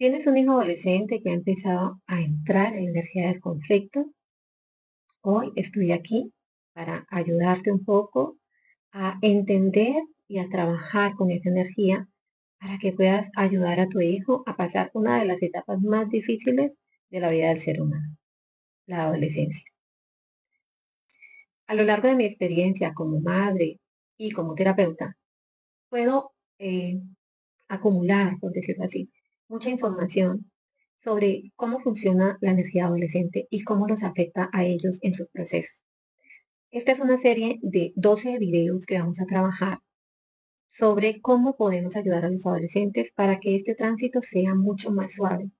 ¿Tienes un hijo adolescente que ha empezado a entrar en la energía del conflicto? Hoy estoy aquí para ayudarte un poco a entender y a trabajar con esa energía para que puedas ayudar a tu hijo a pasar una de las etapas más difíciles de la vida del ser humano, la adolescencia. A lo largo de mi experiencia como madre y como terapeuta, puedo acumular, por decirlo así, mucha información sobre cómo funciona la energía adolescente y cómo los afecta a ellos en sus procesos. Esta es una serie de 12 videos que vamos a trabajar sobre cómo podemos ayudar a los adolescentes para que este tránsito sea mucho más suave.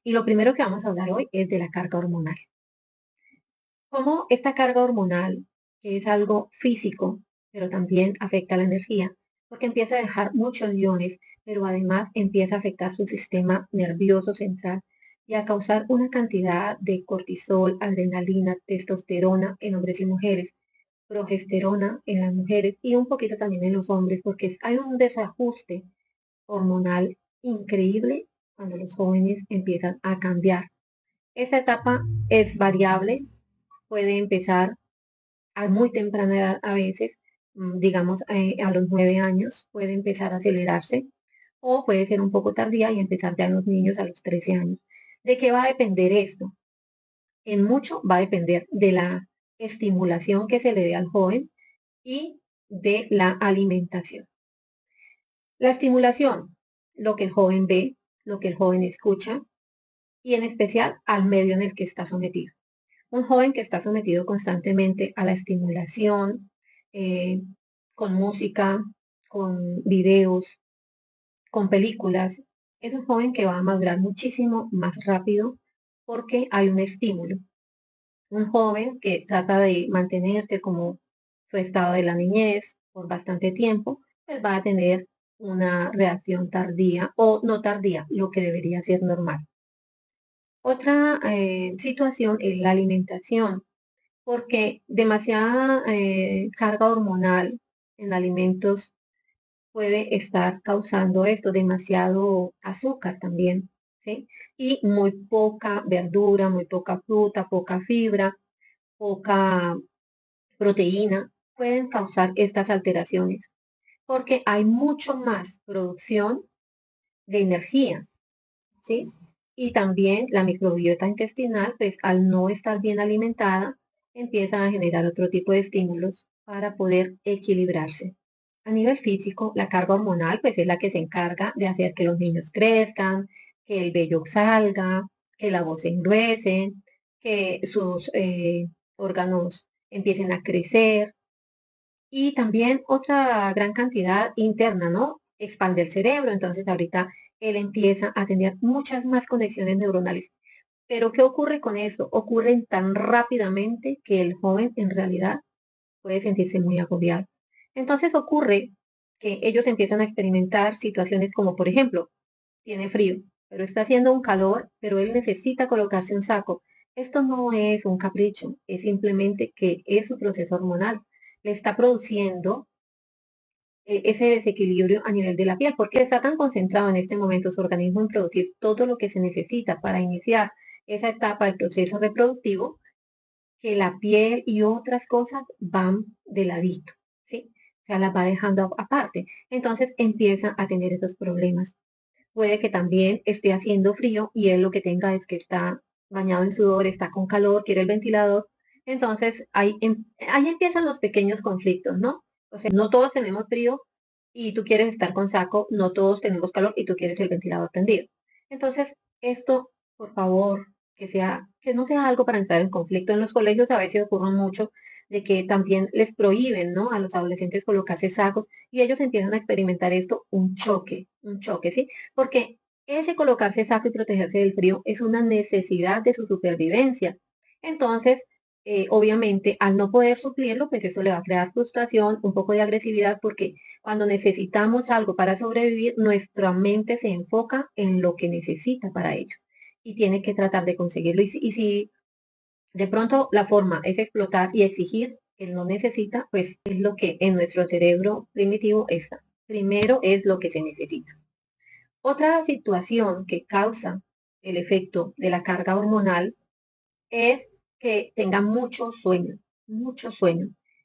Y lo primero que vamos a hablar hoy es de la carga hormonal. Cómo esta carga hormonal, que es algo físico, pero también afecta la energía, porque empieza a dejar muchos iones, pero además empieza a afectar su sistema nervioso central y a causar una cantidad de cortisol, adrenalina, testosterona en hombres y mujeres, progesterona en las mujeres y un poquito también en los hombres, porque hay un desajuste hormonal increíble cuando los jóvenes empiezan a cambiar. Esta etapa es variable, puede empezar a muy temprana edad a veces, digamos a los 9 años, puede empezar a acelerarse o puede ser un poco tardía y empezar ya en los niños a los 13 años. ¿De qué va a depender esto? En mucho va a depender de la estimulación que se le dé al joven y de la alimentación. La estimulación, lo que el joven ve, lo que el joven escucha y en especial al medio en el que está sometido. Un joven que está sometido constantemente a la estimulación, eh, con música, con videos, con películas, es un joven que va a madurar muchísimo más rápido porque hay un estímulo. Un joven que trata de mantenerse como su estado de la niñez por bastante tiempo, pues va a tener una reacción tardía o no tardía, lo que debería ser normal. Otra situación es la alimentación porque demasiada carga hormonal en alimentos puede estar causando esto, demasiado azúcar también, ¿sí? Y muy poca verdura, muy poca fruta, poca fibra, poca proteína, pueden causar estas alteraciones, porque hay mucho más producción de energía, ¿sí? Y también la microbiota intestinal, pues al no estar bien alimentada, empiezan a generar otro tipo de estímulos para poder equilibrarse. A nivel físico, la carga hormonal, pues es la que se encarga de hacer que los niños crezcan, que el vello salga, que la voz se engruese, que sus órganos empiecen a crecer. Y también otra gran cantidad interna, ¿no? Expande el cerebro, entonces ahorita él empieza a tener muchas más conexiones neuronales. Pero ¿qué ocurre con eso? Ocurren tan rápidamente que el joven en realidad puede sentirse muy agobiado. Entonces ocurre que ellos empiezan a experimentar situaciones como, por ejemplo, tiene frío, pero está haciendo un calor, pero él necesita colocarse un saco. Esto no es un capricho, es simplemente que es su proceso hormonal. Le está produciendo ese desequilibrio a nivel de la piel, porque está tan concentrado en este momento su organismo en producir todo lo que se necesita para iniciar esa etapa del proceso reproductivo, que la piel y otras cosas van de ladito, ¿sí? O sea, las va dejando aparte. Entonces empieza a tener esos problemas. Puede que también esté haciendo frío y él lo que tenga es que está bañado en sudor, está con calor, quiere el ventilador. Entonces ahí empiezan los pequeños conflictos, ¿no? O sea, no todos tenemos frío y tú quieres estar con saco, no todos tenemos calor y tú quieres el ventilador prendido. Entonces, esto, por favor, que no sea algo para entrar en conflicto. En los colegios a veces ocurre mucho de que también les prohíben, ¿no? A los adolescentes colocarse sacos y ellos empiezan a experimentar esto, un choque, ¿sí? Porque ese colocarse saco y protegerse del frío es una necesidad de su supervivencia. Entonces, obviamente, al no poder suplirlo, pues eso le va a crear frustración, un poco de agresividad, porque cuando necesitamos algo para sobrevivir, nuestra mente se enfoca en lo que necesita para ello y tiene que tratar de conseguirlo. Y si de pronto la forma es explotar y exigir que él no necesita, pues es lo que en nuestro cerebro primitivo está. Primero es lo que se necesita. Otra situación que causa el efecto de la carga hormonal es que tenga mucho sueño.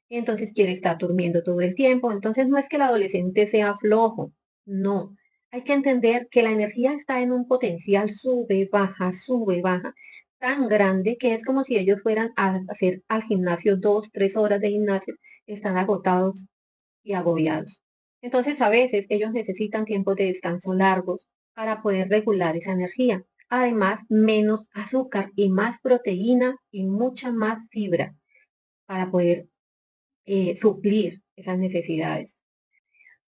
Y entonces quiere estar durmiendo todo el tiempo. Entonces no es que el adolescente sea flojo, no. Hay que entender que la energía está en un potencial sube, baja, tan grande que es como si ellos fueran a hacer al gimnasio 2, 3 horas de gimnasio, están agotados y agobiados. Entonces, a veces ellos necesitan tiempos de descanso largos para poder regular esa energía. Además, menos azúcar y más proteína y mucha más fibra para poder suplir esas necesidades.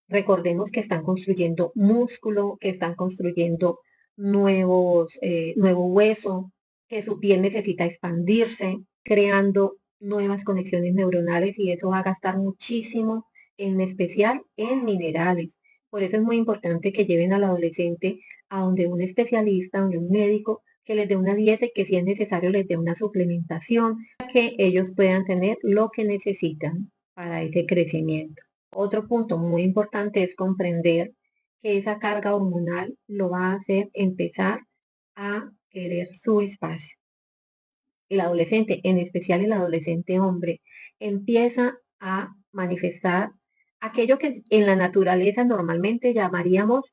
Recordemos que están construyendo músculo, que están construyendo nuevo hueso, que su piel necesita expandirse, creando nuevas conexiones neuronales y eso va a gastar muchísimo, en especial en minerales. Por eso es muy importante que lleven al adolescente a donde un especialista, donde un médico, que les dé una dieta y que si es necesario les dé una suplementación para que ellos puedan tener lo que necesitan para ese crecimiento. Otro punto muy importante es comprender que esa carga hormonal lo va a hacer empezar a querer su espacio. El adolescente, en especial el adolescente hombre, empieza a manifestar aquello que en la naturaleza normalmente llamaríamos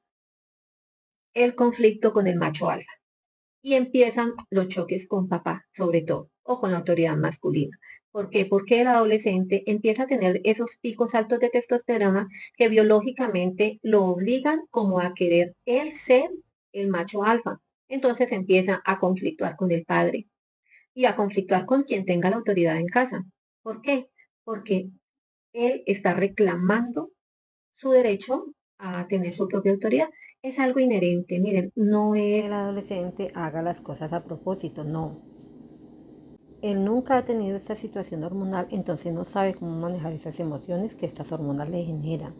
el conflicto con el macho alfa y empiezan los choques con papá, sobre todo, o con la autoridad masculina. ¿Por qué? Porque el adolescente empieza a tener esos picos altos de testosterona que biológicamente lo obligan como a querer él ser el macho alfa. Entonces empieza a conflictuar con el padre y a conflictuar con quien tenga la autoridad en casa. ¿Por qué? Porque él está reclamando su derecho a tener su propia autoridad. Es algo inherente, miren, no es. El adolescente haga las cosas a propósito, no. Él nunca ha tenido esta situación hormonal, entonces no sabe cómo manejar esas emociones que estas hormonas le generan.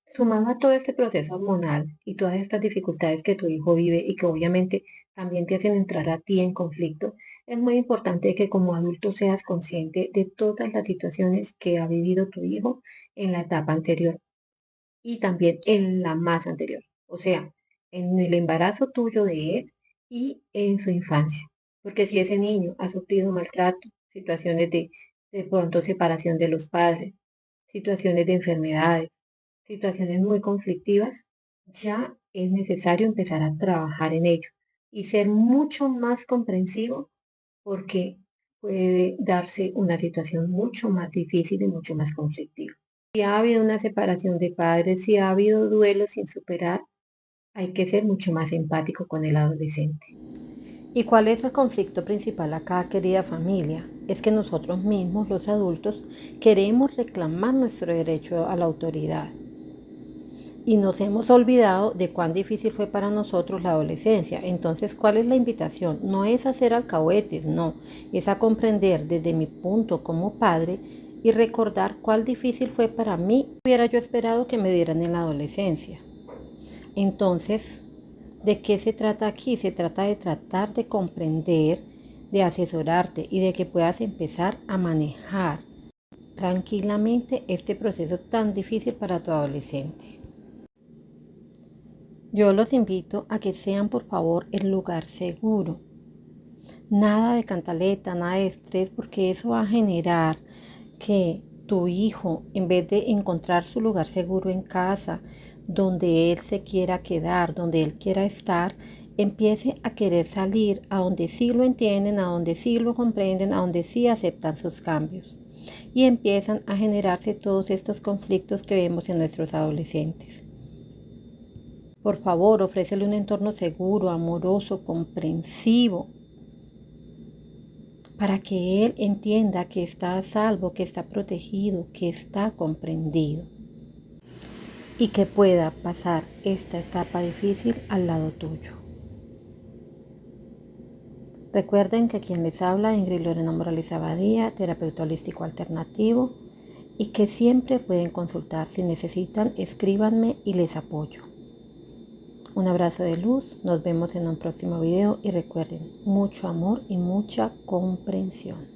Sumado a todo este proceso hormonal y todas estas dificultades que tu hijo vive y que obviamente también te hacen entrar a ti en conflicto, es muy importante que como adulto seas consciente de todas las situaciones que ha vivido tu hijo en la etapa anterior y también en la más anterior, o sea, en el embarazo tuyo de él y en su infancia. Porque si ese niño ha sufrido maltrato, situaciones de pronto separación de los padres, situaciones de enfermedades, situaciones muy conflictivas, ya es necesario empezar a trabajar en ello y ser mucho más comprensivo porque puede darse una situación mucho más difícil y mucho más conflictiva. Si ha habido una separación de padres, si ha habido duelos sin superar, hay que ser mucho más empático con el adolescente. ¿Y cuál es el conflicto principal acá, querida familia? Es que nosotros mismos, los adultos, queremos reclamar nuestro derecho a la autoridad. Y nos hemos olvidado de cuán difícil fue para nosotros la adolescencia. Entonces, ¿cuál es la invitación? No es hacer alcahuetes, no. Es a comprender desde mi punto como padre y recordar cuán difícil fue para mí. Hubiera yo esperado que me dieran en la adolescencia. Entonces, ¿de qué se trata aquí? Se trata de tratar de comprender, de asesorarte y de que puedas empezar a manejar tranquilamente este proceso tan difícil para tu adolescente. Yo los invito a que sean por favor el lugar seguro. Nada de cantaleta, nada de estrés, porque eso va a generar que tu hijo, en vez de encontrar su lugar seguro en casa, donde él se quiera quedar, donde él quiera estar, empiece a querer salir a donde sí lo entienden, a donde sí lo comprenden, a donde sí aceptan sus cambios. Y empiezan a generarse todos estos conflictos que vemos en nuestros adolescentes. Por favor, ofrécele un entorno seguro, amoroso, comprensivo, para que él entienda que está a salvo, que está protegido, que está comprendido y que pueda pasar esta etapa difícil al lado tuyo. Recuerden que quien les habla, Ingrid Lorena Morales Abadía, terapeuta holístico alternativo, y que siempre pueden consultar. Si necesitan, escríbanme y les apoyo. Un abrazo de luz, nos vemos en un próximo video y recuerden, mucho amor y mucha comprensión.